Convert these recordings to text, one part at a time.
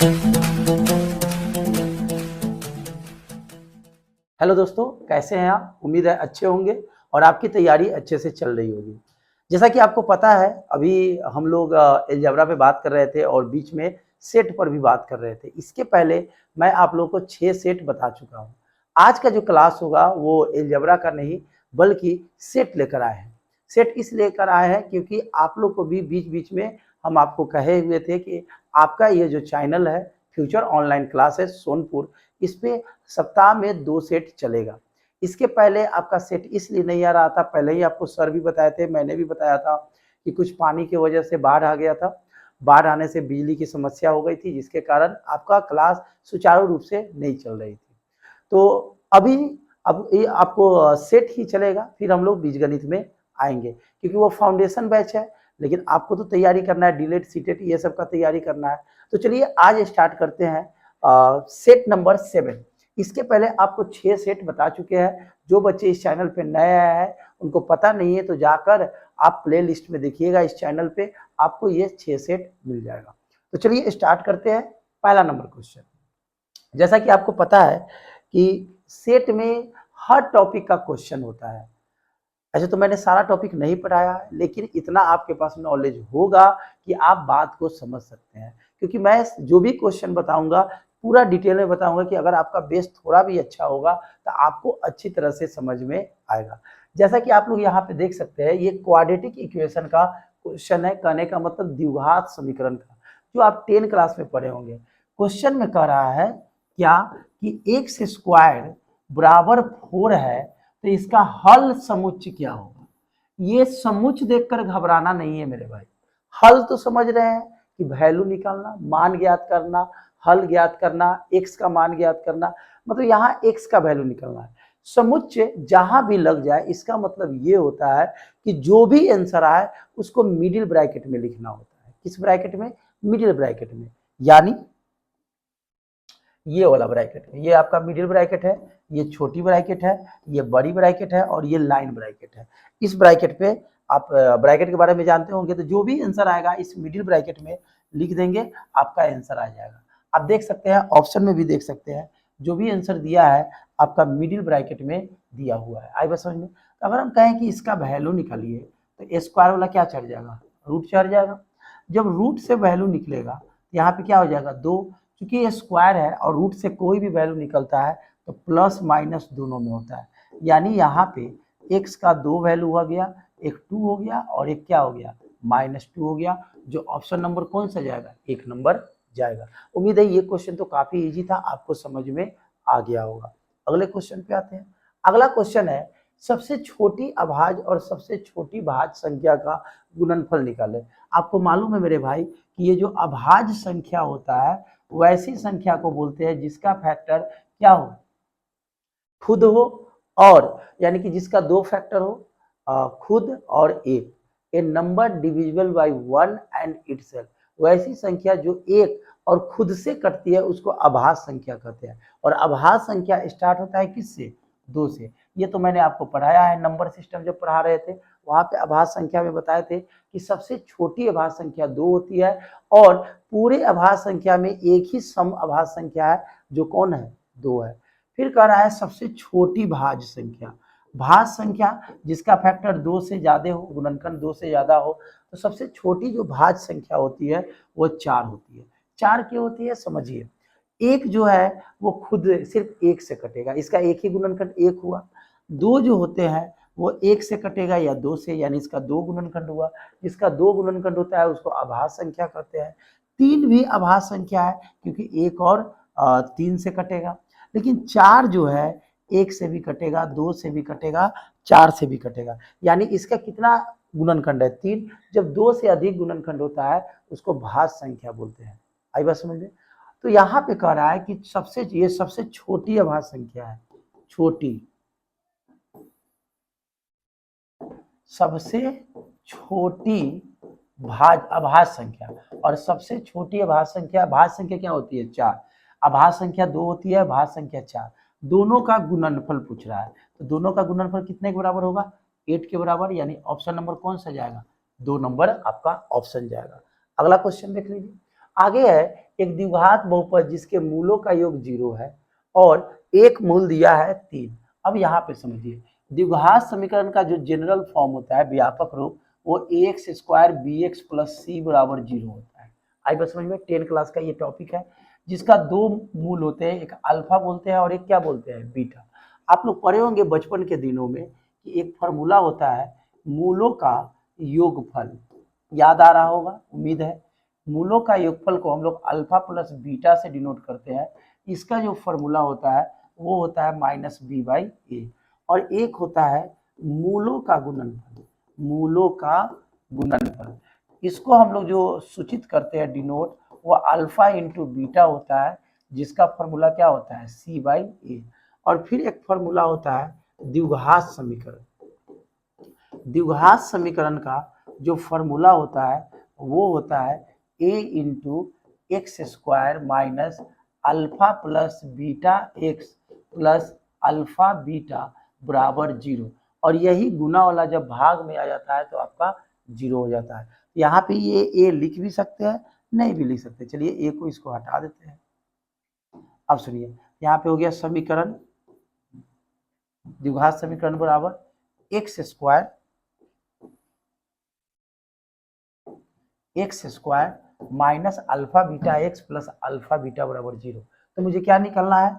Hello दोस्तों, कैसे हैं आप? उम्मीद है अच्छे होंगे और आपकी तैयारी अच्छे से चल रही होगी। जैसा कि आपको पता है, अभी हम लोग अलजेब्रा पे बात कर रहे थे और बीच में सेट पर भी बात कर रहे थे। इसके पहले मैं आप लोगों को 6 सेट बता चुका हूँ। आज का जो क्लास होगा वो अलजेब्रा का नहीं बल्कि सेट लेकर आए हैं। सेट इसलिए लेकर आए हैं क्योंकि आप लोग को भी बीच-बीच में हम आपको कहे हुए थे कि आपका ये जो चैनल है फ्यूचर ऑनलाइन क्लासेस सोनपुर, इस पे सप्ताह में 2 सेट चलेगा। इसके पहले आपका सेट इसलिए नहीं आ रहा था, पहले ही आपको सर भी बताए थे, मैंने भी बताया था कि कुछ पानी की वजह से बाढ़ आ गया था। बाढ़ आने से बिजली की समस्या हो गई थी, जिसके कारण आपका क्लास सुचारू रूप से नहीं चल रही थी। तो अभी अब ये आपको सेट ही चलेगा, फिर हम लोग बीजगणित में आएँगे, क्योंकि वो फाउंडेशन बैच है, लेकिन आपको तो तैयारी करना है, डीलेट, सीटेट ये सब का तैयारी करना है। तो चलिए आज स्टार्ट करते हैं सेट नंबर 7। इसके पहले आपको 6 सेट बता चुके हैं। जो बच्चे इस चैनल पे नए आए हैं, उनको पता नहीं है तो जाकर आप प्लेलिस्ट में देखिएगा, इस चैनल पे आपको ये 6 सेट मिल जाएगा। तो चलिए स्टार्ट करते हैं। पहला नंबर क्वेश्चन, जैसा कि आपको पता है कि सेट में हर टॉपिक का क्वेश्चन होता है। ऐसे तो मैंने सारा टॉपिक नहीं पढ़ाया है, लेकिन इतना आपके पास नॉलेज होगा कि आप बात को समझ सकते हैं, क्योंकि मैं जो भी क्वेश्चन बताऊंगा पूरा डिटेल में बताऊंगा कि अगर आपका बेस थोड़ा भी अच्छा होगा तो आपको अच्छी तरह से समझ में आएगा। जैसा कि आप लोग यहाँ पे देख सकते हैं, ये क्वाड्रेटिक इक्वेशन का क्वेश्चन है, कहने का मतलब द्विघात समीकरण का, जो आप 10 क्लास में पढ़े होंगे। क्वेश्चन में कह रहा है क्या कि एक्स स्क्वायर बराबर 4 है, तो इसका हल समुच्चय क्या होगा। ये समुच्चय देखकर घबराना नहीं है मेरे भाई। हल तो समझ रहे हैं कि वैल्यू निकालना, मान ज्ञात करना, हल ज्ञात करना, एक्स का मान ज्ञात करना, मतलब यहाँ एक्स का वैल्यू निकालना है। समुच्चय जहां भी लग जाए इसका मतलब ये होता है कि जो भी आंसर आए उसको मिडिल ब्रैकेट में लिखना होता है। किस ब्रैकेट में? मिडिल ब्रैकेट में, यानी ये वाला ब्रैकेट है, ये आपका मिडिल ब्रैकेट है, ये छोटी ब्रैकेट है, ये बड़ी ब्रैकेट है और ये लाइन ब्रैकेट है। इस ब्रैकेट पे आप ब्रैकेट के बारे में जानते होंगे, तो जो भी आंसर आएगा इस मिडिल ब्रैकेट में लिख देंगे, आपका आंसर आ जाएगा। आप देख सकते हैं, ऑप्शन में भी देख सकते हैं, जो भी आंसर दिया है आपका मिडिल ब्रैकेट में दिया हुआ है। आई बात समझ में? तो अगर हम कहें कि इसका वैल्यू निकालिए, तो ए स्क्वायर वाला क्या चढ़ जाएगा? रूट चढ़ जाएगा। जब रूट से वैल्यू निकलेगा, यहाँ पे क्या हो जाएगा? 2। क्योंकि ये स्क्वायर है और रूट से कोई भी वैल्यू निकलता है तो प्लस माइनस दोनों में होता है, यानी यहाँ पे एक्स का 2 वैल्यू हो गया, एक 2 हो गया और एक क्या हो गया? -2 हो गया। जो ऑप्शन नंबर कौन सा जाएगा? 1 नंबर जाएगा। उम्मीद है ये क्वेश्चन तो काफी इजी था, आपको समझ में आ गया होगा। अगले क्वेश्चन पे आते हैं। अगला क्वेश्चन है, सबसे छोटी अभाज्य और सबसे छोटी भाज्य संख्या का गुणनफल निकालें। आपको मालूम है मेरे भाई कि ये जो अभाज्य संख्या होता है वैसी संख्या को बोलते हैं जिसका फैक्टर क्या हो? खुद हो, और यानी कि जिसका 2 फैक्टर हो, खुद और एक। A number divisible by 1 and itself. वैसी संख्या जो एक और खुद से कटती है उसको अभाज्य संख्या कहते हैं। और अभाज्य संख्या स्टार्ट होता है किससे? 2 से। ये तो मैंने आपको पढ़ाया है, नंबर सिस्टम जब पढ़ा रहे थे वहां पे अभाज्य संख्या में बताए थे कि सबसे छोटी अभाज्य संख्या 2 होती है और पूरे अभाज्य संख्या में एक ही सम अभाज्य संख्या है, जो कौन है? 2 है। फिर कह रहा है सबसे छोटी भाज्य संख्या। भाज्य संख्या जिसका फैक्टर 2 से ज्यादा हो, गुणनखंड 2 से ज्यादा हो, तो सबसे छोटी जो भाज्य संख्या होती है वो 4 होती है। 4 क्यों होती है समझिए। एक जो है वो खुद सिर्फ 1 से कटेगा, इसका एक ही गुणनखंड 1 हुआ। 2 जो होते हैं वो 1 से कटेगा या 2 से, यानी इसका 2 गुणनखंड हुआ। जिसका 2 गुणनखंड होता है उसको अभाज्य संख्या कहते हैं। 3 भी अभाज्य संख्या है क्योंकि 1 और 3 से कटेगा। लेकिन 4 जो है 1 से भी कटेगा, 2 से भी कटेगा, 4 से भी कटेगा, यानी इसका कितना गुणनखंड है? 3। जब 2 से अधिक गुणनखंड होता है उसको भाज्य संख्या बोलते हैं। आई बात समझ में? तो यहाँ पे कह रहा है कि ये सबसे छोटी अभाज्य संख्या है। छोटी, सबसे छोटी अभाज्य संख्या। और सबसे छोटी अभाज्य संख्या क्या होती है? 4। अभाज्य संख्या 2 होती है, भाज्य संख्या 4। दोनों का गुणनफल पूछ रहा है, तो दोनों का गुणनफल कितने के बराबर होगा? 8 के बराबर, यानी ऑप्शन नंबर कौन सा जाएगा? 2 नंबर आपका ऑप्शन जाएगा। अगला क्वेश्चन देख लीजिए। आगे है एक द्विघात बहुपद जिसके मूलों का योग 0 है और एक मूल दिया है 3। अब यहाँ पे समझिए, द्विघात समीकरण का जो जनरल फॉर्म होता है, व्यापक रूप, वो ax स्क्वायर bx प्लस सी बराबर 0 होता है। आई बस समझ में, 10 क्लास का ये टॉपिक है, जिसका दो मूल होते हैं, एक अल्फा बोलते हैं और एक क्या बोलते हैं, बीटा। आप लोग पढ़े होंगे बचपन के दिनों में कि एक फार्मूला होता है मूलों का योगफल, याद आ रहा होगा, उम्मीद है। मूलों का योगफल को हम लोग अल्फा प्लस बीटा से डिनोट करते हैं। इसका जो फॉर्मूला होता है वो होता है माइनस बी बाई ए, और एक होता है मूलों का गुणनफल, मूलों का गुणनफल। इसको हम लोग जो सूचित करते हैं डिनोट, वो अल्फा इंटू बीटा होता है, जिसका फॉर्मूला क्या होता है, सी बाई ए। और फिर एक फॉर्मूला होता है द्विघात समीकरण। द्विघात समीकरण का जो फॉर्मूला होता है वो होता है a into x square minus alpha plus beta x plus alpha beta बराबर 0। और यही गुना वाला जब भाग में आ जाता है तो आपका 0 हो जाता है। यहाँ पे ये a लिख भी सकते हैं, नहीं भी लिख सकते। चलिए a को इसको हटा देते हैं। अब सुनिए, यहाँ पे हो गया समीकरण, द्विघात समीकरण बराबर x square minus alpha beta x plus alpha beta बराबर 0। तो मुझे क्या निकलना है,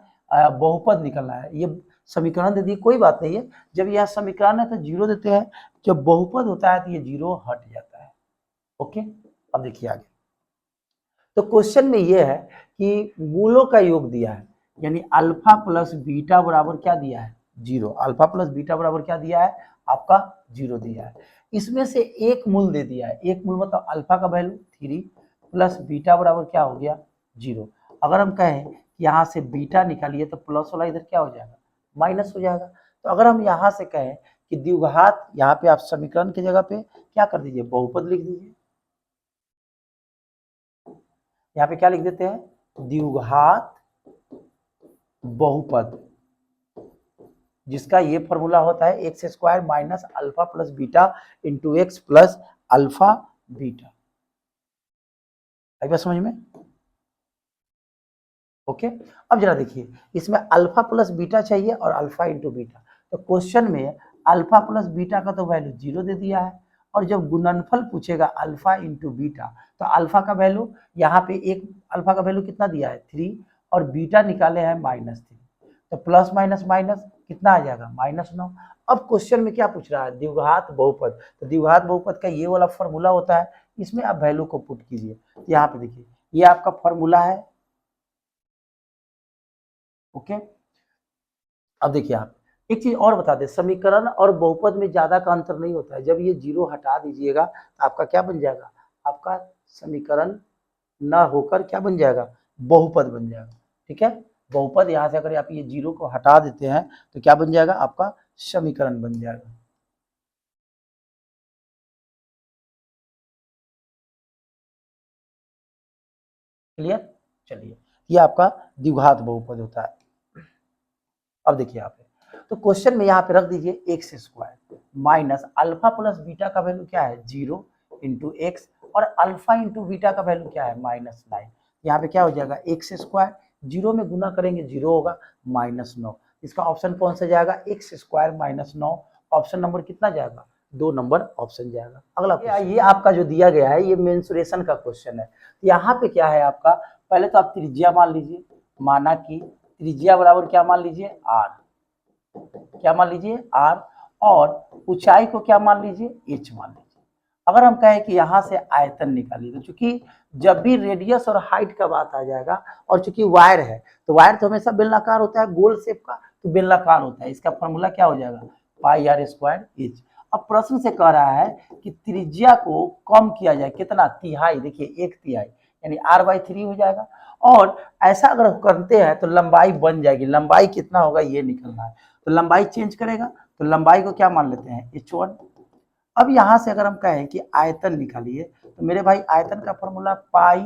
बहुपद निकलना है। ये समीकरण दे दिए, कोई बात नहीं है, जब यह समीकरण है तो 0 देते हैं, जब बहुपद होता है तो ये 0 हट जाता है। ओके, अब देखिए आगे। तो क्वेश्चन में ये है कि मूलों का योग दिया है, यानी अल्फा प्लस बीटा बराबर क्या दिया है, 0। अल्फा प्लस बीटा बराबर क्या दिया है, आपका 0 दिया है। इसमें से एक मूल दे दिया है, एक मूल मतलब अल्फा का वैल्यू 3 प्लस बीटा बराबर क्या हो गया, 0। अगर हम कहें कि यहाँ से बीटा निकालिए तो प्लस वाला इधर क्या हो जाएगा, माइनस हो जाएगा। तो अगर हम यहाँ से कहें कि द्विघात, यहाँ पे आप समीकरण की जगह पे क्या कर दीजिए, बहुपद लिख दीजिए। यहाँ पे क्या लिख देते हैं, द्विघात बहुपद, जिसका ये फॉर्मूला होता है x square minus alpha plus beta into x plus alpha beta. आई बात समझ में? ओके, अब जरा देखिए, इसमें अल्फा प्लस बीटा चाहिए और अल्फा इंटू बीटा। तो क्वेश्चन में अल्फा प्लस बीटा का तो वैल्यू 0 दे दिया है, और जब गुणनफल पूछेगा अल्फा इंटू बीटा, तो अल्फा का वैल्यू यहाँ पे एक अल्फा का वैल्यू कितना दिया है, 3, और बीटा निकाले हैं -3। तो प्लस माइनस माइनस कितना आ जाएगा, -9। अब क्वेश्चन में क्या पूछ रहा है, द्विघात बहुपद। तो द्विघात बहुपद का ये वाला फॉर्मूला होता है, इसमें आप वैल्यू को पुट कीजिए। तो यहाँ पे देखिए, ये आपका फॉर्मूला है। ओके, अब देखिए आप एक चीज और बता दें, समीकरण और बहुपद में ज्यादा का अंतर नहीं होता है। जब ये 0 हटा दीजिएगा तो आपका क्या बन जाएगा, आपका समीकरण न होकर क्या बन जाएगा, बहुपद बन जाएगा। ठीक है, बहुपद यहाँ से अगर आप ये 0 को हटा देते हैं तो क्या बन जाएगा, आपका समीकरण बन जाएगा। क्लियर? चलिए, ये आपका द्विघात बहुपद होता है। अब देखिए यहाँ पे, तो क्वेश्चन में यहाँ पे रख दीजिए x square minus alpha plus beta का वैल्यू क्या है, 0 इंटू एक्स, और अल्फा इंटू बीटा का वैल्यू क्या है, -9। यहाँ पे क्या हो जाएगा, एक्स स्क्वायर 0 में गुना करेंगे 0 होगा, -9। इसका ऑप्शन कौन सा जाएगा, एक्स स्क्वायर -9। ऑप्शन नंबर कितना जाएगा, 2 नंबर ऑप्शन जाएगा। अगला ये आपका जो दिया गया है, ये मेंसुरेशन का क्वेश्चन है। यहाँ पे क्या है आपका, पहले तो आप त्रिज्या मान लीजिए, माना कि त्रिज्या बराबर क्या मान लीजिए, आर। क्या मान लीजिए, आर, और ऊंचाई को क्या मान लीजिए, एच मान लीजिए। अगर हम कहें कि यहाँ से आयतन निकालिए, तो चूंकि जब भी रेडियस और हाइट का बात आ जाएगा, और चूंकि वायर है तो वायर तो हमेशा बेलनाकार होता है, गोल शेप का तो बेलनाकार होता है। इसका फॉर्मूला क्या हो जाएगा, पाई आर स्क्वायर एच। अब प्रश्न से कह रहा है कि त्रिज्या को कम किया जाए, कितना, तिहाई। देखिए 1/3 यानी r/3 हो जाएगा। और ऐसा अगर करते हैं तो लंबाई बन जाएगी, लंबाई कितना होगा ये निकलना है। तो लंबाई चेंज करेगा, तो लंबाई को क्या मान लेते हैं, h1। अब यहां से अगर हम कहें कि आयतन निकालिए, तो मेरे भाई आयतन का फॉर्मूला पाई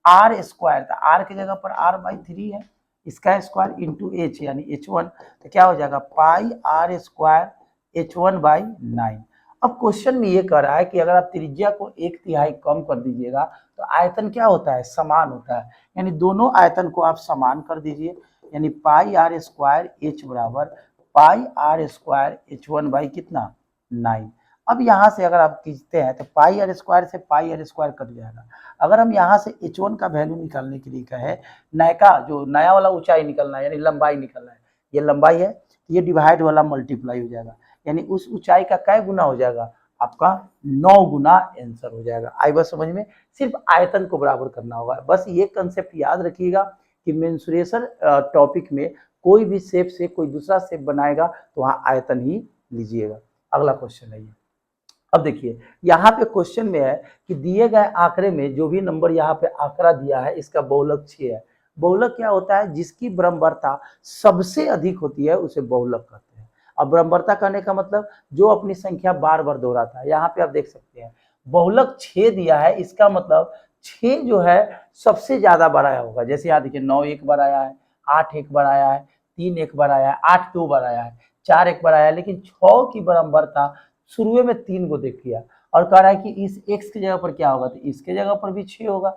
आर स्क्वायर था, आर की जगह पर r/3 है, इसका स्क्वायर इंटू एच यानी h1। तो क्या हो जाएगा, पाई आर स्क्वायर h1/9। अब क्वेश्चन में ये कह रहा है कि अगर आप त्रिज्या को 1/3 कम कर दीजिएगा तो आयतन क्या होता है, समान होता है, यानी दोनों आयतन को आप समान कर दीजिए, यानी पाई आर स्क्वायर एच बराबर पाई आर स्क्वायर H1 बाई कितना 9। अब यहाँ से अगर आप खींचते हैं तो पाई आर स्क्वायर से पाई आर स्क्वायर कट जाएगा। अगर हम यहाँ से H1 का वैल्यू निकालने के लिए कहे, नया जो नया वाला ऊंचाई निकलना है यानी लंबाई निकलना है, ये लंबाई है, ये डिवाइड वाला मल्टीप्लाई हो जाएगा, यानी उस ऊंचाई का कै गुना हो जाएगा, आपका 9 गुना आंसर हो जाएगा। आई बात समझ में, सिर्फ आयतन को बराबर करना होगा, बस ये कंसेप्ट याद रखिएगा कि मेंसुरेशन टॉपिक में कोई भी शेप से कोई दूसरा शेप बनाएगा तो वहाँ आयतन ही लीजिएगा। अगला क्वेश्चन है ये। अब देखिए यहाँ पे क्वेश्चन में है कि दिए गए आंकड़े में जो भी नंबर यहाँ पे आंकड़ा दिया है इसका बहुलक 6 है। बहुलक क्या होता है, जिसकी बराबरता सबसे अधिक होती है उसे बहुलक कहते हैं। अब बराबरता करने का मतलब जो अपनी संख्या बार बार दोहराता है। यहाँ पे आप देख सकते हैं बहुलक 6 दिया है, इसका मतलब 6 जो है सबसे ज्यादा बार आया होगा। जैसे यहाँ देखिए 9 एक बार आया है, 8 एक बार आया है, 3 एक बार आया है, 8 दो बार आया है, 4 एक बार आया है, लेकिन 6 की बराबरता शुरू में 3 को देख लिया और कह रहा है कि इस x की जगह पर क्या होगा, तो इसके जगह पर भी 6 होगा।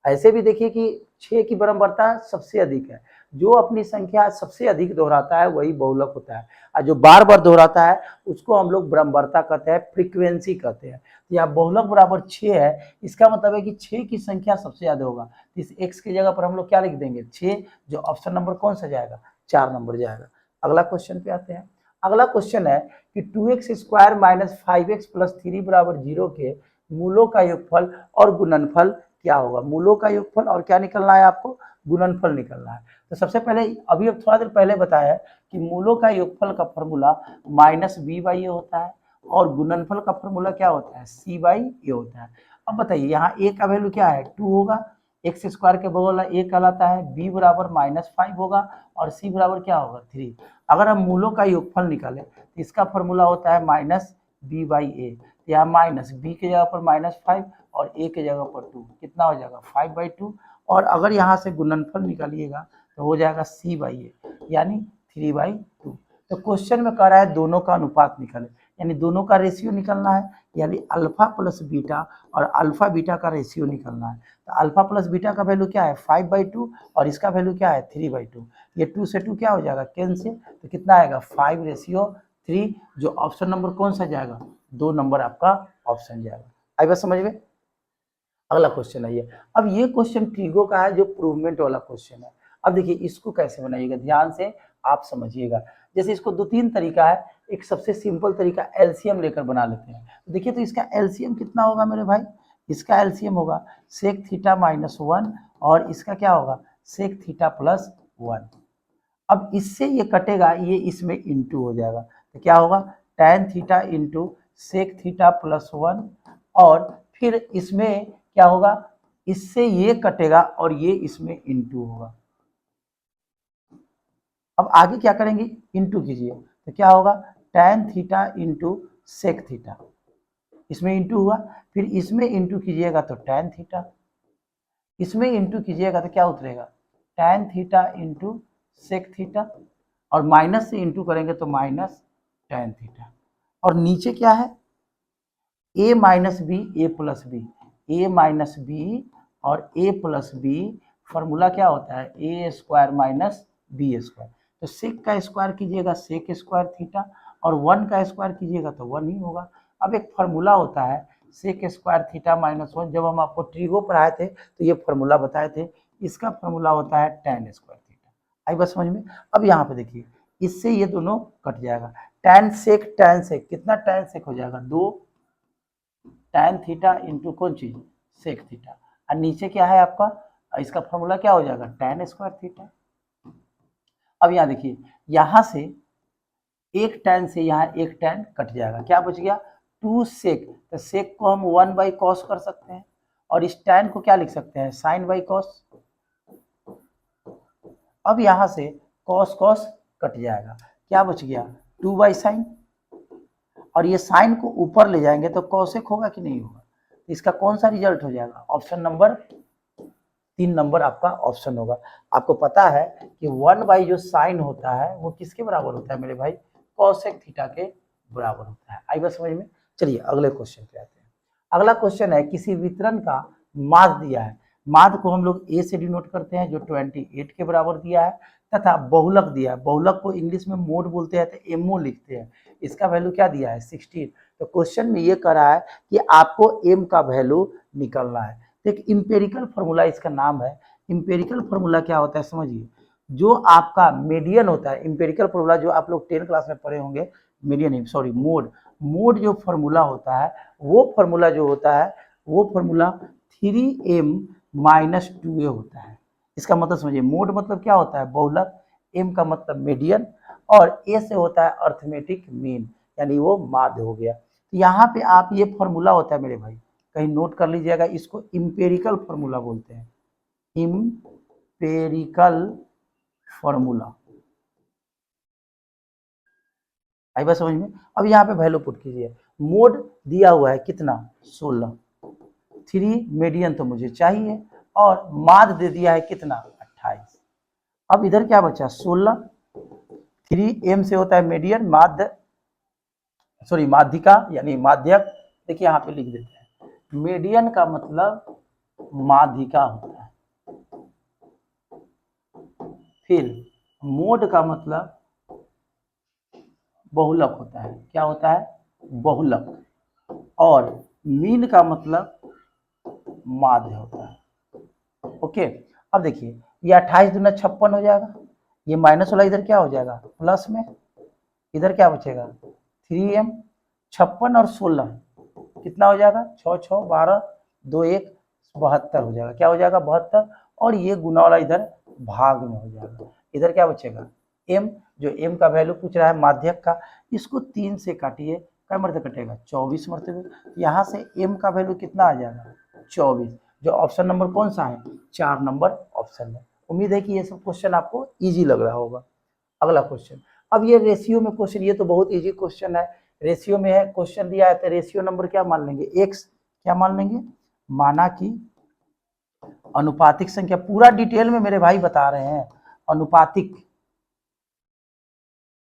ऐसे भी देखिए कि 6 की बराबरता सबसे अधिक है, जो अपनी संख्या सबसे अधिक दोहराता है वही बहुलक होता है, और जो बार बार दोहराता है उसको हम लोग बराबरता कहते हैं, फ्रीक्वेंसी कहते हैं। तो यहाँ बहुलक बराबर 6 है, इसका मतलब है कि 6 की संख्या सबसे ज्यादा होगा, तो इस x की जगह पर हम लोग क्या लिख देंगे 6, जो ऑप्शन नंबर कौन सा जाएगा, 4 नंबर जाएगा। अगला क्वेश्चन पे आते हैं। अगला क्वेश्चन है कि 2x square minus 5x plus 3 बराबर 0 के मूलों का योगफल और गुणनफल क्या होगा। मूलों का योगफल और क्या निकलना है, आपको गुणनफल निकलना है। तो सबसे पहले अभी अब थोड़ा देर पहले बताया है कि मूलों का योगफल का फॉर्मूला माइनस बी बाई ए होता है और गुणनफल का फॉर्मूला क्या होता है, सी बाई ए होता है। अब बताइए यहाँ ए का वैल्यू क्या है 2 होगा, एक्स स्क्वायर के बगल वाला ए कहलाता है, बी बराबर -5 होगा और सी बराबर क्या होगा 3। अगर हम मूलों का योगफल निकालें तो इसका फॉर्मूला होता है माइनस बी बाई ए, यहाँ माइनस बी के जगह पर -5 और ए के जगह पर 2, कितना हो जाएगा 5/2। और अगर यहाँ से गुणनफल निकालिएगा तो हो जाएगा सी बाई ए यानी 3/2। तो क्वेश्चन में कह रहा है दोनों का अनुपात निकाले, यानी दोनों का रेशियो निकलना है, यानी अल्फा प्लस बीटा और अल्फा बीटा का रेशियो निकलना है। तो अल्फा प्लस बीटा का वैल्यू क्या है 5/2 और इसका वैल्यू क्या है 3/2। ये 2 से 2 क्या हो जाएगा कैंसिल, तो कितना आएगा 5:3, जो ऑप्शन नंबर कौन सा जाएगा 2 नंबर आपका ऑप्शन जाएगा। आई बात समझ में। अगला क्वेश्चन है ये। अब ये क्वेश्चन ट्रिगो का है जो प्रूवमेंट वाला क्वेश्चन है। अब देखिए इसको कैसे बनाइएगा, ध्यान से आप समझिएगा। जैसे इसको 2-3 तरीका है, एक सबसे सिंपल तरीका एलसीएम लेकर बना लेते हैं। देखिए तो इसका एलसीएम कितना होगा मेरे भाई, इसका एलसीएम होगा सेक थीटा -1 और इसका क्या होगा सेक थीटा +1। अब इससे ये कटेगा, ये इसमें इंटू हो जाएगा, तो क्या होगा tan theta into sec theta +1 और फिर इसमें क्या होगा, इससे ये कटेगा और ये इसमें इंटू होगा। अब आगे क्या करेंगे इंटू कीजिए, तो क्या होगा tan theta into sec theta, इसमें इंटू हुआ, फिर इसमें इंटू कीजिएगा तो tan थीटा, इसमें इंटू कीजिएगा तो क्या उतरेगा tan theta into sec theta और माइनस से इंटू करेंगे तो माइनस tan थीटा। और नीचे क्या है a minus b a plus b, a minus b और a प्लस बी, फॉर्मूला क्या होता है a square minus b square. तो सेक का स्क्वायर कीजिएगा सेक स्क्वायर थीटा और 1 का स्क्वायर कीजिएगा तो 1 ही होगा। अब एक फार्मूला होता है सेक स्क्वायर थीटा -1, जब हम आपको ट्रिगो पढ़ाए थे तो ये फार्मूला बताए थे, इसका फार्मूला होता है tan स्क्वायर थीटा। आई बात समझ में। अब यहाँ पे देखिए इससे ये दोनों कट जाएगा, tan सेक कितना tan सेक हो जाएगा 2 tan थीटा इंटू कौन चीज सेक थीटा, और नीचे क्या है आपका इसका फॉर्मूला क्या हो जाएगा tan स्क्वायर थीटा। अब यहाँ देखिए यहाँ से एक tan से यहाँ एक tan कट जाएगा, क्या बच गया 2 सेक, तो सेक को हम 1/cos कर सकते हैं और इस tan को क्या लिख सकते हैं sin/cos। अब यहाँ से cos cos कट जाएगा, क्या बच गया 2/sin और ये साइन को ऊपर ले जाएंगे तो कौशिक होगा कि नहीं होगा, इसका कौन सा रिजल्ट हो जाएगा ऑप्शन नंबर 3 नंबर आपका ऑप्शन होगा। आपको पता है कि 1 जो साइन होता है वो किसके बराबर होता है मेरे भाई कौशिक थीटा के बराबर होता है। आई बात समझ में। चलिए अगले क्वेश्चन पे आते हैं। अगला क्वेश्चन है किसी वितरण का माद दिया है, माद को हम लोग ए से डिनोट करते हैं जो 28 के बराबर दिया है, तथा बहुलक दिया है, बहुलक को इंग्लिश में मोड बोलते हैं तो एमओ लिखते हैं, इसका वैल्यू क्या दिया है 16। तो क्वेश्चन में ये कह रहा है कि आपको एम का वैल्यू निकलना है। तो एक इंपेरिकल फार्मूला इसका नाम है। इंपेरिकल फार्मूला क्या होता है समझिए, जो आपका मीडियन होता है, इंपेरिकल फार्मूला जो आप लोग 10 क्लास में पढ़े होंगे, मीडियन नहीं सॉरी मोड, मोड जो फार्मूला होता है वो फार्मूला जो होता है वो फार्मूला 3m माइनस 2a होता है। इसका मतलब समझिए, मोड मतलब क्या होता है बहुलक, m का मतलब मीडियन, और a से होता है अर्थमेटिक मीन, यानी वो माध्य हो गया। यहाँ पे आप ये फार्मूला होता है मेरे भाई, कहीं नोट कर लीजिएगा, इसको इंपेरिकल फार्मूला बोलते हैं, इंपेरिकल फार्मूला। आई बात समझ में। अब यहाँ पे वैल्यू पुट कीजिए, मोड दिया हुआ है कितना 16, 3 मीडियन तो मुझे चाहिए, और माद दे दिया है कितना 28। अब इधर क्या बचा 16, 3m से होता है मीडियन, माध्य सॉरी माध्यिका यानी माध्यक, देखिए यहाँ पे लिख देते हैं, मीडियन का मतलब माध्यिका होता है, फिर मोड का मतलब बहुलक होता है, क्या होता है बहुलक, और मीन का मतलब माध्य होता है। ओके, अब देखिए ये 28 दूना 56 हो जाएगा, ये माइनस वाला इधर क्या हो जाएगा प्लस में, इधर क्या बचेगा 3m, 56 और 16 कितना हो जाएगा 6 6 12 2 1 72 हो जाएगा, क्या हो जाएगा 72, और ये गुना वाला इधर भाग में हो जाएगा, इधर क्या बचेगा m, जो m का वैल्यू पूछ रहा है माध्यक का, इसको 3 से काटिए, क्या मरतबे कटेगा 24 मरतबे, यहाँ से m का वैल्यू कितना आ जाएगा 24, जो ऑप्शन नंबर कौन सा है 4 नंबर ऑप्शन है। उम्मीद है कि ये सब क्वेश्चन आपको इजी लग रहा होगा। अगला क्वेश्चन, अब ये रेशियो में क्वेश्चन, ये तो बहुत इजी क्वेश्चन है, रेशियो में है क्वेश्चन दिया है, तो रेशियो नंबर क्या मान लेंगे x, क्या मान लेंगे, माना कि अनुपातिक संख्या, पूरा डिटेल में मेरे भाई बता रहे हैं, अनुपातिक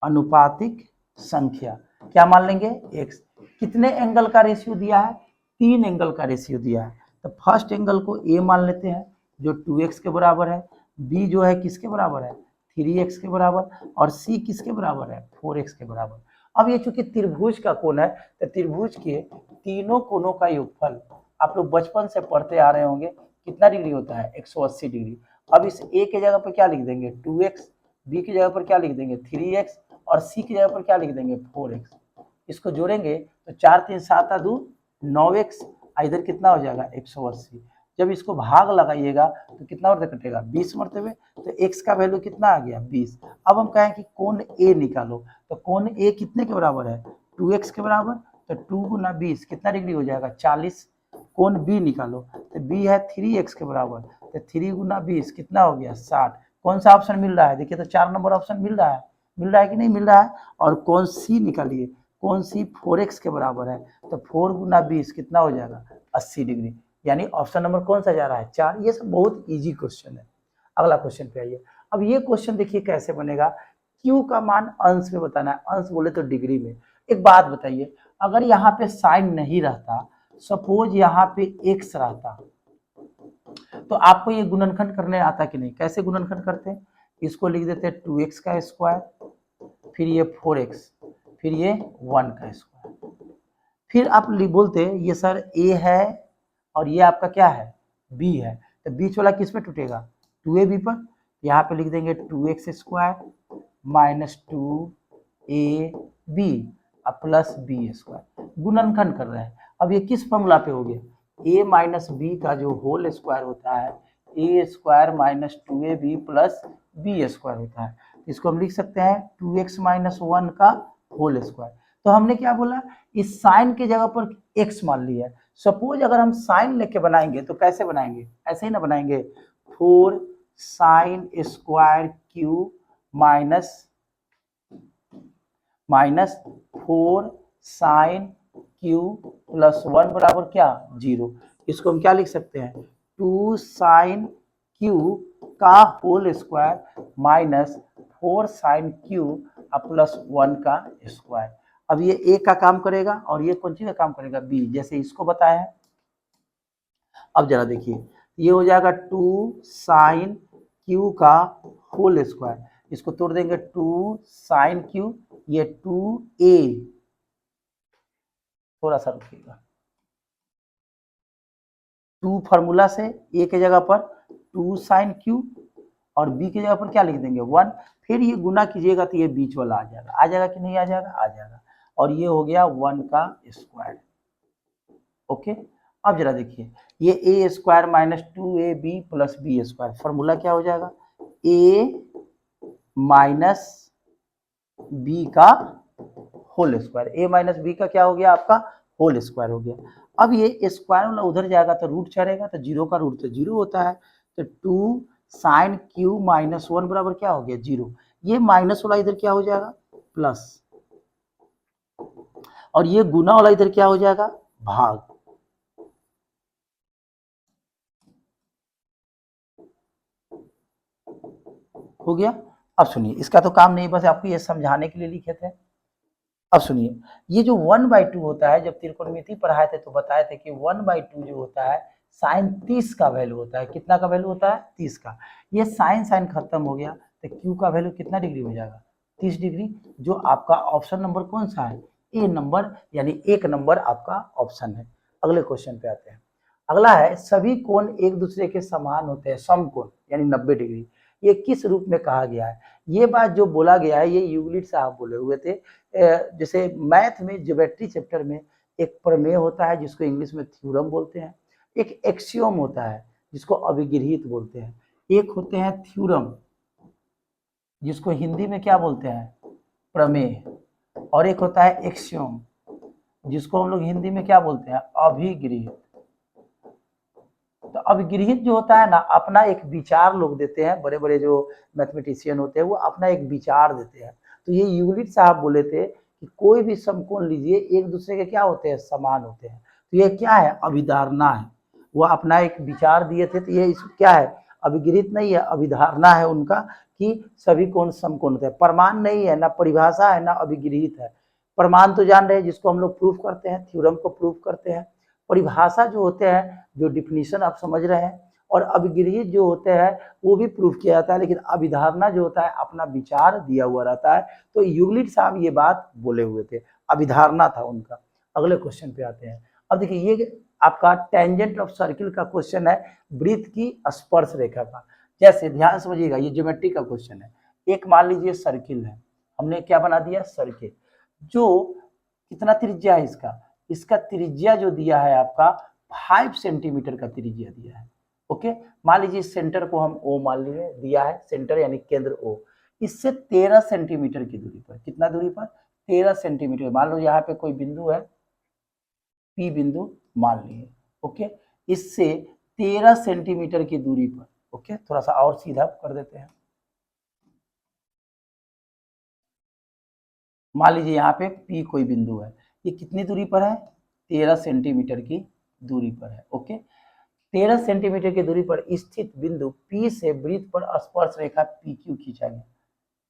अनुपातिक संख्या क्या मान लेंगे x, कितने एंगल का रेशियो दिया है 3 एंगल का रेशियो दिया है, तो फर्स्ट एंगल को a मान लेते हैं जो 2x के बराबर है, b जो है किसके बराबर है 3x के बराबर, और c किसके बराबर है 4x के बराबर। अब ये चूंकि त्रिभुज का कोण है, तो त्रिभुज के तीनों कोणों का योगफल आप लोग बचपन से पढ़ते आ रहे होंगे, कितना डिग्री होता है 180 डिग्री। अब इस a के जगह पर क्या लिख देंगे 2x, b की जगह पर क्या लिख देंगे 3x, और c की जगह पर क्या लिख देंगे 4x। इसको जोड़ेंगे तो 4 3 7 2 9x, इधर कितना हो जाएगा 180। जब इसको भाग लगाइएगा तो कितना मरतबे कटेगा 20 मरतबे, तो x का वैल्यू कितना आ गया 20। अब हम कहें कि कोण a निकालो, तो कोण a कितने के बराबर है 2x के बराबर, तो 2 गुना 20 कितना डिग्री हो जाएगा 40। कोण b निकालो, तो b है 3x के बराबर, तो 3 गुना 20 कितना हो गया 60। कौन सा ऑप्शन मिल रहा है, देखिए तो 4 नंबर ऑप्शन मिल रहा है कि नहीं मिल रहा है। और कौन सी निकालिए, कौन सी 4x के बराबर है, तो 4 गुना 20 कितना हो जाएगा 80 डिग्री, यानी ऑप्शन नंबर कौन सा जा रहा है 4। ये सब बहुत इजी क्वेश्चन है। अगला क्वेश्चन पे आइए। अब ये क्वेश्चन देखिए कैसे बनेगा, Q का मान अंश में बताना है, अंश बोले तो डिग्री में। एक बात बताइए, अगर यहाँ पे साइन नहीं रहता, सपोज यहाँ पे x रहता, तो आपको ये गुणनखंड करने आता कि नहीं, कैसे गुणनखंड करते हैं, इसको लिख देते हैं 2x का स्क्वायर, फिर ये 4x, फिर ये 1 का स्क्वायर, फिर आप बोलते हैं ये सर a है और ये आपका क्या है b है, तो बीच वाला किस पे टूटेगा 2ab पर, यहाँ पे लिख देंगे 2x square minus 2ab plus b square, गुणनखंड कर रहे हैं। अब ये किस फॉर्मूला पे हो गया, a माइनस बी का जो होल स्क्वायर होता है a square minus 2ab plus b square होता है, इसको हम लिख सकते हैं 2x माइनस 1 का होल स्क्वायर। तो हमने क्या बोला, इस साइन की जगह पर x मान लिया है। सपोज अगर हम साइन लेके बनाएंगे तो कैसे बनाएंगे, ऐसे ही ना बनाएंगे, 4 sine square q minus 4 sine q plus 1 बराबर क्या 0। इसको हम क्या लिख सकते हैं 2 साइन क्यू का whole square minus 4 sine q plus 1 का स्क्वायर। अब ये a का काम करेगा और ये कौन सी का काम करेगा b, जैसे इसको बताया है। अब जरा देखिए, ये हो जाएगा 2 साइन क्यू का होल स्क्वायर, इसको तोड़ देंगे 2 साइन क्यू, ये 2a, थोड़ा सा रुकिएगा, 2 फार्मूला से a के जगह पर 2 साइन क्यू और b की जगह पर क्या लिख देंगे 1, फिर ये गुना कीजिएगा तो ये बीच वाला आ जाएगा कि नहीं आ जाएगा, आ जाएगा, और ये हो गया 1 का स्क्वायर। ओके, अब जरा देखिए, ये a square minus 2ab plus b square, formula क्या हो जाएगा, ए माइनस बी का whole square, a minus b का क्या हो गया आपका होल स्क्वायर हो गया। अब ये स्क्वायर वाला उधर जाएगा तो रूट चढ़ेगा, तो जीरो का रूट तो जीरो होता है, तो 2 साइन क्यू माइनस 1 बराबर क्या हो गया जीरो, ये माइनस वाला इधर क्या हो जाएगा प्लस, और ये गुना वाला इधर क्या हो जाएगा भाग। हो गया। अब सुनिए, इसका तो काम नहीं, बस आपको ये समझाने के लिए लिखे थे। अब सुनिए, ये जो 1/2 होता है, जब त्रिकोणमिति पढ़ाए थे तो बताए थे कि 1/2 जो होता है साइन 30 का वैल्यू होता है, कितना का वैल्यू होता है 30 का, ये साइन साइन खत्म हो गया तो क्यू का वैल्यू कितना डिग्री हो जाएगा 30 डिग्री, जो आपका ऑप्शन नंबर कौन सा है ए नंबर, यानी 1 नंबर आपका ऑप्शन है। अगले क्वेश्चन पे आते हैं। अगला है सभी कोण एक दूसरे के समान होते हैं, समकोण यानी 90 डिग्री, ये किस रूप में कहा गया है। ये बात जो बोला गया है ये यूक्लिड साहब बोले हुए थे। जैसे मैथ में ज्योमेट्री चैप्टर में एक प्रमेय होता है जिसको इंग्लिश में थ्योरम बोलते हैं, एक एक्सियोम होता है जिसको अभिगृहित बोलते हैं, एक होते हैं थ्योरम जिसको हिंदी में क्या बोलते हैं प्रमेय, और एक होता है एक्सियोम जिसको हम लोग हिंदी में क्या बोलते हैं अभिगृहित। तो अभिगृहित जो होता है ना, अपना एक विचार लोग देते हैं, बड़े बड़े जो मैथमेटिशियन होते हैं वो अपना एक विचार देते हैं। तो ये यूक्लिड साहब बोले थे कि कोई भी समकोण लीजिए एक दूसरे के क्या होते हैं समान होते हैं, तो ये क्या है अभिधारणा है, वो अपना एक विचार दिए थे, तो ये क्या है अभिगृहित नहीं है, अभिधारणा है उनका कि सभी कोण समकोण होते हैं। प्रमाण नहीं है, ना परिभाषा है, ना अभिगृहित है। प्रमाण तो जान रहे हैं जिसको हम लोग प्रूफ करते हैं, थ्योरम को प्रूफ करते हैं। परिभाषा जो होते हैं, जो डिफिनीशन आप समझ रहे हैं, और अभिगृहित जो होते हैं वो भी प्रूफ किया जाता है, लेकिन अभिधारणा जो होता है अपना विचार दिया हुआ रहता है। तो यूक्लिड साहब ये बात बोले हुए थे, अभिधारणा था उनका। अगले क्वेश्चन पे आते हैं। अब देखिए ये आपका टेंजेंट ऑफ सर्किल का क्वेश्चन है, वृत्त की स्पर्श रेखा का। जैसे ध्यान समझिएगा, ये ज्योमेट्री का क्वेश्चन है। एक मान लीजिए सर्किल है, हमने क्या बना दिया सर्किल, जो कितना त्रिज्या है इसका, इसका त्रिज्या जो दिया है आपका 5 सेंटीमीटर का त्रिज्या दिया है। ओके, मान लीजिए सेंटर को हम ओ मान लिए दिया है, सेंटर यानी केंद्र ओ, इससे 13 सेंटीमीटर की दूरी पर, कितना दूरी पर 13 सेंटीमीटर, मान लो यहाँ पे कोई बिंदु है पी बिंदु मान लिए। ओके, इससे 13 सेंटीमीटर की दूरी पर, ओके थोड़ा सा और सीधा कर देते हैं, मान लीजिए यहाँ पे पी कोई बिंदु है, ये कितनी दूरी पर है 13 सेंटीमीटर की दूरी पर है। ओके, 13 सेंटीमीटर की दूरी पर स्थित बिंदु पी से वृत्त पर स्पर्श रेखा पी क्यू खींचा गया।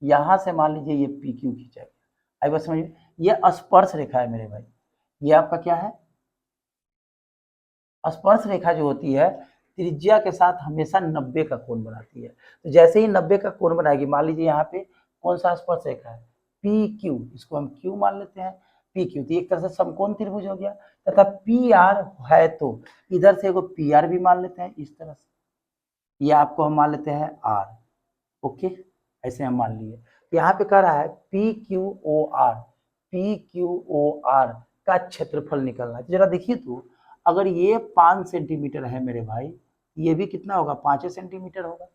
यहां से मान लीजिए ये पी क्यू खींचा गया, आई बात समझिए, ये स्पर्श रेखा है मेरे भाई, ये आपका क्या है स्पर्श रेखा जो होती है त्रिज्या के साथ हमेशा 90 का कोण बनाती है। तो जैसे ही 90 का कोण बनाएगी, मान लीजिए यहाँ पे कौन सा स्पर्श रेखा है पी क्यू, इसको हम क्यू मान लेते हैं, पी क्यू, तो एक तरह से समकोण त्रिभुज हो गया। तथा पी आर है तो इधर से एगो पी आर भी मान लेते हैं इस तरह से, ये आपको हम मान लेते हैं आर। ओके, ऐसे हम मान लिए। तो यहाँ पे कह रहा है P Q O R, P Q O R का क्षेत्रफल निकलना है। जरा देखिए तो, अगर ये 5 सेंटीमीटर है मेरे भाई, ये भी कितना होगा 5 सेंटीमीटर होगा।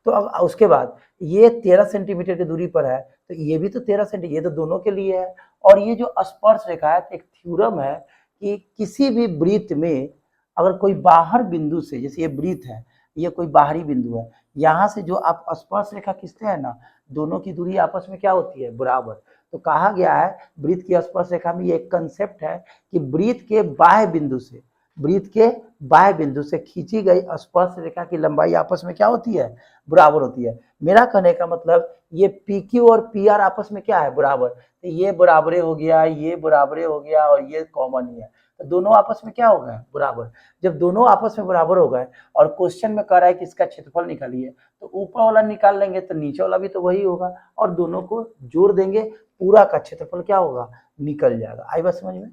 तो अब उसके बाद ये 13 सेंटीमीटर की दूरी पर है, तो ये भी तो 13 सेंटीमीटर, ये तो दोनों के लिए है। और ये जो स्पर्श रेखा है, एक थ्योरम है कि किसी भी वृत्त में अगर कोई बाहर बिंदु से, जैसे ये वृत्त है, ये कोई बाहरी बिंदु है, यहाँ से जो आप स्पर्श रेखा खींचते हैं ना, दोनों की दूरी आपस में क्या होती है बराबर। तो कहा गया है वृत्त की स्पर्श रेखा में ये एक कंसेप्ट है कि वृत्त के बाह्य बिंदु से, वृत्त के बाह्य बिंदु से खींची गई स्पर्श रेखा की लंबाई आपस में क्या होती है बराबर होती है। मेरा कहने का मतलब ये पी क्यू और पी आर आपस में क्या है बराबर, तो ये बराबरे हो गया, ये बराबरे हो गया, और ये कॉमन ही है। तो दोनों आपस में क्या हो गए, बराबर। जब दोनों आपस में बराबर हो गए और क्वेश्चन में कह रहा है कि इसका क्षेत्रफल निकालिए, तो ऊपर वाला निकाल लेंगे तो नीचे वाला भी तो वही होगा, और दोनों को जोड़ देंगे, पूरा का क्षेत्रफल क्या होगा, निकल जाएगा। आई बात समझ में?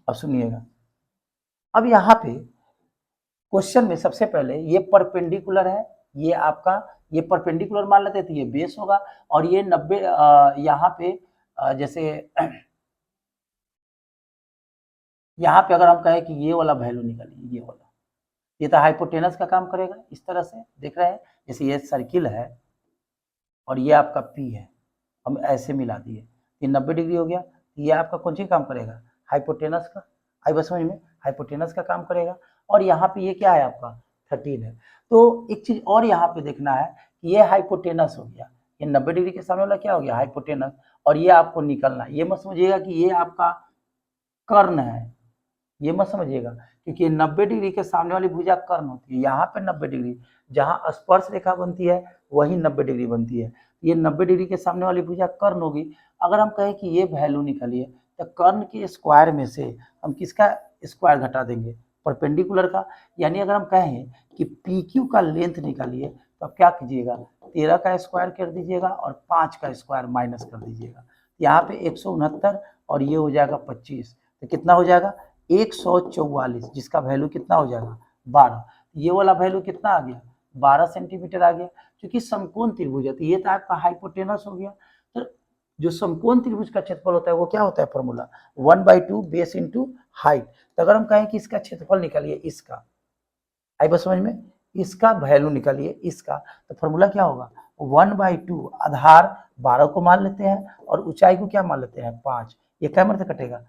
अब सुनिएगा, अब यहाँ पे क्वेश्चन में सबसे पहले ये परपेंडिकुलर है, ये आपका ये परपेंडिकुलर मान लेते हैं तो ये बेस होगा, और ये 90 यहाँ पे जैसे यहाँ पे अगर हम कहें कि ये वाला वैल्यू निकालिए, ये वाला, ये तो हाइपोटेनस का काम करेगा। इस तरह से देख रहे हैं, जैसे ये सर्किल है और ये आपका पी है, हम ऐसे मिला दिए, ये 90 डिग्री हो गया। ये आपका कौन सी काम करेगा, हाइपोटेनस का। आई बस समझ में, हाइपोटेनस का काम करेगा। और यहाँ पे ये क्या है आपका 13 है। तो एक चीज और यहाँ पे देखना है कि ये हाइपोटेनस हो गया, ये 90 डिग्री के सामने वाला क्या हो गया, हाइपोटेनस, और ये आपको निकलना है। ये मत समझिएगा कि ये आपका कर्ण है, ये मत समझिएगा, क्योंकि 90 डिग्री के सामने वाली भुजा कर्ण होती है। यहाँ पे 90 डिग्री जहाँ स्पर्श रेखा बनती है वही 90 डिग्री बनती है। ये 90 डिग्री के सामने वाली भुजा कर्ण होगी। अगर हम कहें कि ये वैल्यू निकालिए, तो कर्ण के स्क्वायर में से हम किसका स्क्वायर घटा देंगे, परपेंडिकुलर का। यानी अगर हम कहें कि पी क्यू का लेंथ निकालिए, तो आप क्या कीजिएगा, 13 का स्क्वायर कर दीजिएगा और 5 का स्क्वायर माइनस कर दीजिएगा। यहाँ पे 169 और ये हो जाएगा 25, तो कितना हो जाएगा 144, जिसका वैल्यू कितना हो जाएगा 12। ये वाला वैल्यू कितना आ गया, 12 सेंटीमीटर आ गया। क्योंकि समकोण त्रिभुज है, तो ये तो आपका हाइपोटेनस हो गया। तो जो समकोण त्रिभुज का क्षेत्रफल होता है वो क्या होता है, फॉर्मूला 1/2 बेस इंटू हाइट। तो अगर हम कहें कि इसका क्षेत्रफल निकालिए, इसका, आई बस समझ में, इसका वैल्यू निकालिए इसका, तो फॉर्मूला क्या होगा 1/2, आधार 12 को मान लेते हैं और ऊंचाई को क्या मान लेते हैं 5। ये क्या मर से कटेगा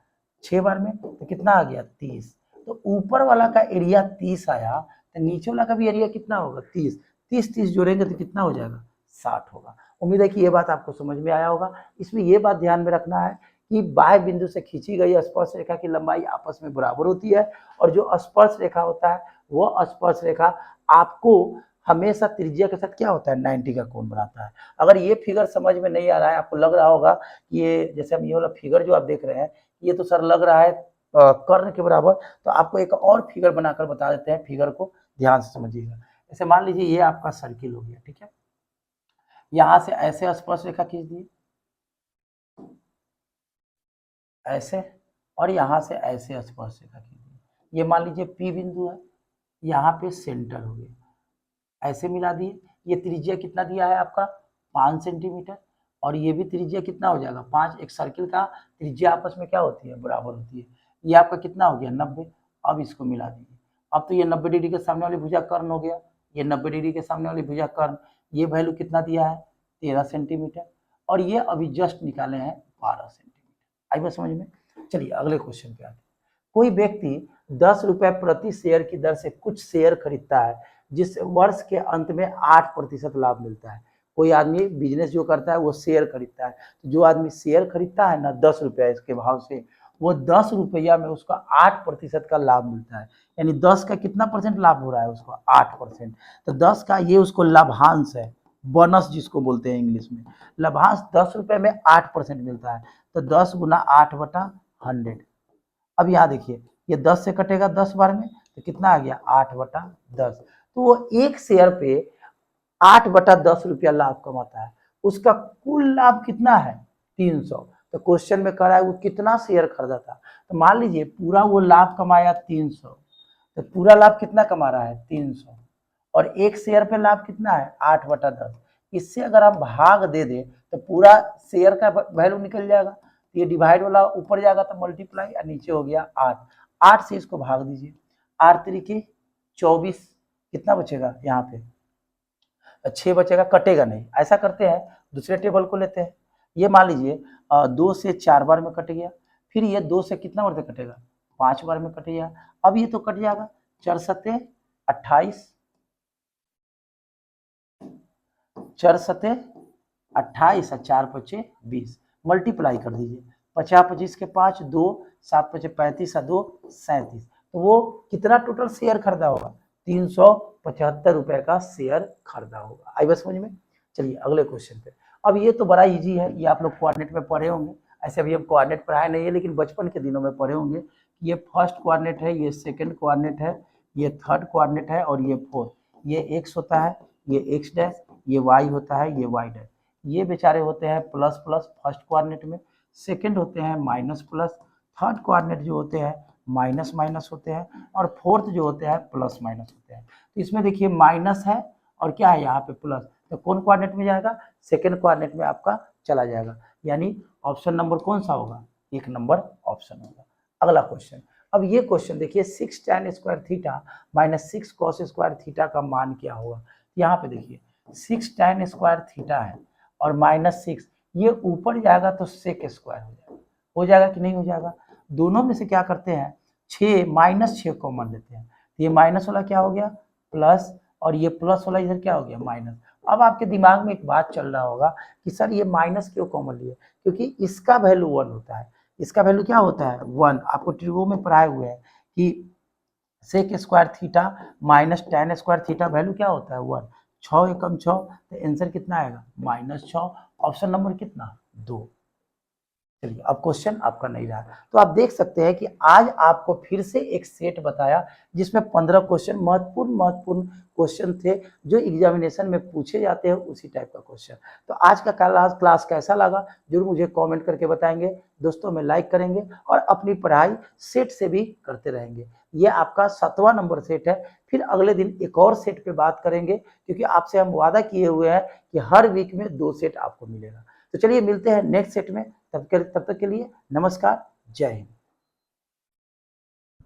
6 बार में, तो कितना आ गया 30। तो ऊपर वाला का एरिया 30 आया, तो नीचे वाला का भी एरिया कितना होगा 30। 30 जोड़ेंगे तो कितना हो जाएगा 60 होगा। उम्मीद है कि ये बात आपको समझ में आया होगा। इसमें ये बात ध्यान में रखना है कि बाह्य बिंदु से खींची गई स्पर्श रेखा की लंबाई आपस में बराबर होती है, और जो स्पर्श रेखा होता है वो स्पर्श रेखा आपको हमेशा त्रिज्या के साथ क्या होता है 90 का कोण बनाता है। अगर ये फिगर समझ में नहीं आ रहा है, आपको लग रहा होगा कि ये जैसे हम ये वाला फिगर जो आप देख रहे हैं, ये तो सर लग रहा है कर्ण के बराबर, तो आपको एक और फिगर बनाकर बता देते हैं, फिगर को ध्यान से समझिएगा। जैसे मान लीजिए ये आपका सर्किल हो गया, ठीक है, यहां से ऐसे स्पर्श रेखा खींच दिए ऐसे, और यहां से ऐसे स्पर्श रेखा खींच दी। ये मान लीजिए पी बिंदु है, यहाँ पे सेंटर हो गया, ऐसे मिला दिए। ये त्रिज्या कितना दिया है आपका 5 सेंटीमीटर, और ये भी त्रिज्या कितना हो जाएगा 5। एक सर्किल का त्रिज्या आपस में क्या होती है, बराबर होती है। ये आपका कितना हो गया 90। अब इसको मिला दीजिए। अब तो ये 90 डिग्री के सामने वाली भुजा कर्ण हो गया, ये 90 डिग्री के सामने वाली भुजा कर्ण, ये वैल्यू कितना दिया है 13 सेंटीमीटर, और ये अभी जस्ट निकाले हैं 12 सेंटीमीटर। आई बात समझ में? चलिए अगले क्वेश्चन पे आते हैं। कोई व्यक्ति 10 रुपए प्रति शेयर की दर से कुछ शेयर खरीदता है, जिस वर्ष के अंत में 8% लाभ मिलता है। कोई आदमी बिजनेस जो करता है वो शेयर खरीदता है, तो जो आदमी शेयर खरीदता है ना 10 रुपया इसके भाव से, वो 10 रुपया में उसका 8% का लाभ मिलता है। यानी 10 का कितना परसेंट लाभ हो रहा है उसको 8%। तो 10 का ये उसको लाभांश है, बोनस जिसको बोलते हैं इंग्लिश में। लाभांश 10 रुपए में 8% मिलता है, तो 10 गुना 8/100। अब यहाँ देखिए, ये 10 से कटेगा 10 बार में, तो कितना आ गया 8/10। तो वो एक शेयर पे 8/10 रुपया लाभ कमाता है। उसका कुल लाभ कितना है 300। तो क्वेश्चन में कह रहा है वो कितना शेयर खरीदा था, तो मान लीजिए पूरा वो लाभ कमाया 300, तो पूरा लाभ कितना कमा रहा है 300, और एक शेयर पे लाभ कितना है 8/10। इससे अगर आप भाग दे दे तो पूरा शेयर का वैल्यू निकल जाएगा। ये डिवाइड वाला ऊपर जाएगा तो मल्टीप्लाई, और नीचे हो गया 8। 8 से इसको भाग दीजिए, 8 तरीके 24, कितना बचेगा यहाँ पे 6 बचेगा, कटेगा नहीं। ऐसा करते हैं दूसरे टेबल को लेते हैं। ये मान लीजिए 2 से 4 बार में कट गया, फिर ये 2 से कितना बार से कटेगा 5 बार में कट गया। अब ये तो कट जाएगा 4 सत्ते 28, 4 सत्ते 28 और 4 पचे 20, मल्टीप्लाई कर दीजिए। 50 25 के 5 2, 7 पचे 35 और 2 37। तो वो कितना टोटल शेयर खरीदा होगा 375 रुपए का शेयर खरीदा होगा। आई बस समझ में? चलिए अगले क्वेश्चन पे। अब ये तो बड़ा इजी है, ये आप लोग कोऑर्डिनेट में पढ़े होंगे, ऐसे अभी हम कोऑर्डिनेट पढ़ाए नहीं है, लेकिन बचपन के दिनों में पढ़े होंगे कि ये फर्स्ट कोऑर्डिनेट है, ये सेकंड कोऑर्डिनेट है, ये थर्ड कोऑर्डिनेट है और ये फोर्थ। ये एक्स होता है, ये एक्स डैश, ये वाई होता है, ये वाई डैश। ये बेचारे होते हैं प्लस प्लस फर्स्ट कोऑर्डिनेट में, सेकंड होते हैं माइनस प्लस, थर्ड कोऑर्डिनेट जो होते हैं माइनस माइनस होते हैं, और फोर्थ जो होते हैं प्लस माइनस होते हैं। तो इसमें देखिए माइनस है और क्या है यहाँ पे प्लस, तो कौन कोऑर्डिनेट में जाएगा, सेकंड कोऑर्डिनेट में आपका चला जाएगा, यानी ऑप्शन नंबर कौन सा होगा, 1 नंबर ऑप्शन होगा। अगला क्वेश्चन, अब ये क्वेश्चन देखिए 6 tan square theta minus 6 cos square theta का मान क्या होगा। यहाँ पे देखिए 6 tan स्क्वायर थीटा है और -6, ये ऊपर जाएगा तो sec स्क्वायर हो जाएगा कि नहीं हो जाएगा। दोनों में से क्या करते हैं, 6 -6 कॉमन लेते हैं, तो ये माइनस वाला क्या हो गया प्लस, और ये प्लस वाला इधर क्या हो गया माइनस। अब आपके दिमाग में एक बात चल रहा होगा कि सर ये माइनस क्यों कॉमन लिए, क्योंकि इसका वैल्यू 1 होता है, इसका वैल्यू क्या होता है 1। आपको ट्रिगो में पढ़ाए हुए हैं कि sec square theta minus tan square theta value क्या होता है 1। 6 एकम 6, तो आंसर कितना आएगा -6, ऑप्शन नंबर कितना 2। चलिए अब क्वेश्चन आपका नहीं रहा, तो आप देख सकते हैं कि आज आपको फिर से एक सेट बताया जिसमें 15 क्वेश्चन महत्वपूर्ण क्वेश्चन थे जो एग्जामिनेशन में पूछे जाते हैं, उसी टाइप का क्वेश्चन। तो आज का क्लास कैसा लगा जरूर मुझे कमेंट करके बताएंगे, दोस्तों में लाइक करेंगे और अपनी पढ़ाई सेट से भी करते रहेंगे। ये आपका 7वां नंबर सेट है, फिर अगले दिन एक और सेट पे बात करेंगे, क्योंकि आपसे हम वादा किए हुए हैं कि हर वीक में 2 सेट आपको मिलेगा। तो चलिए मिलते हैं नेक्स्ट सेट में, तब तक के लिए नमस्कार, जय हिंद।